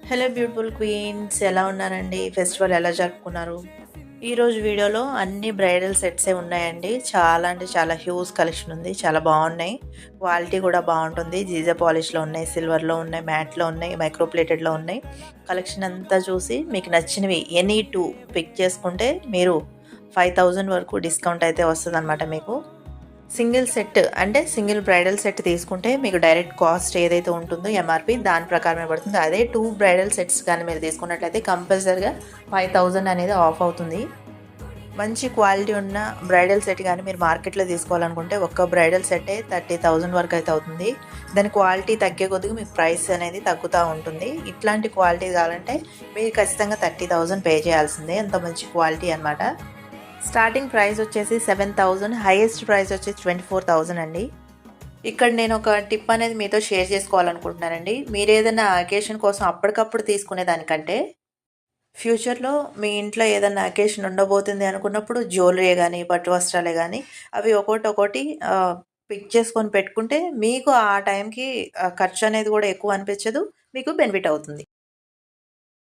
Hello beautiful queens, ఎలా ఉన్నారండి? Festival ఎలా జరుపుకున్నారు? ఈరోజు వీడియోలో అన్ని బ్రైడల్ సెట్సే ఉన్నాయండి. చాలా అంటే చాలా హ్యూజ్ కలెక్షన్ ఉంది. చాలా బాగున్నాయి. క్వాలిటీ కూడా బాగుంటుంది. జీజా పాలిష్లో ఉన్నాయి, సిల్వర్లో ఉన్నాయి, మ్యాట్లో ఉన్నాయి, మైక్రో ప్లేటెడ్లో ఉన్నాయి. కలెక్షన్ అంతా చూసి మీకు నచ్చినవి ఎనీ టూ పిక్ చేసుకుంటే మీరు 5000 వరకు డిస్కౌంట్ అయితే వస్తుంది మీకు. సింగిల్ సెట్ అంటే సింగిల్ బ్రైడల్ సెట్ తీసుకుంటే మీకు డైరెక్ట్ కాస్ట్ ఏదైతే ఉంటుందో ఎంఆర్పి దాని ప్రకారమే పడుతుంది. అదే 2 బ్రైడల్ సెట్స్ కానీ మీరు తీసుకున్నట్లయితే కంపల్సరిగా 5000 అనేది ఆఫ్ అవుతుంది. మంచి క్వాలిటీ ఉన్న బ్రైడల్ సెట్ కానీ మీరు మార్కెట్లో తీసుకోవాలనుకుంటే ఒక్క బ్రైడల్ సెట్టే 30,000 వరకు అయితే అవుతుంది. దాని క్వాలిటీ తగ్గే కొద్దిగా మీకు ప్రైస్ అనేది తగ్గుతూ ఉంటుంది. ఇట్లాంటి క్వాలిటీ కావాలంటే మీరు ఖచ్చితంగా 30,000 పే చేయాల్సిందే. అంత మంచి క్వాలిటీ అనమాట. స్టార్టింగ్ ప్రైస్ వచ్చేసి 7,000, హైయెస్ట్ ప్రైస్ వచ్చేసి 24,000 అండి. ఇక్కడ నేను ఒక టిప్ అనేది మీతో షేర్ చేసుకోవాలనుకుంటున్నానండి. మీరు ఏదైనా అకేషన్ కోసం అప్పటికప్పుడు తీసుకునే దానికంటే ఫ్యూచర్లో మీ ఇంట్లో ఏదైనా అకేషన్ ఉండబోతుంది అనుకున్నప్పుడు జ్యువెలరీ కానీ, పట్టు వస్త్రాలే కానీ అవి ఒక్కొక్కటి పిక్ చేసుకొని పెట్టుకుంటే మీకు ఆ టైంకి ఖర్చు అనేది కూడా ఎక్కువ అనిపించదు. మీకు బెనిఫిట్ అవుతుంది.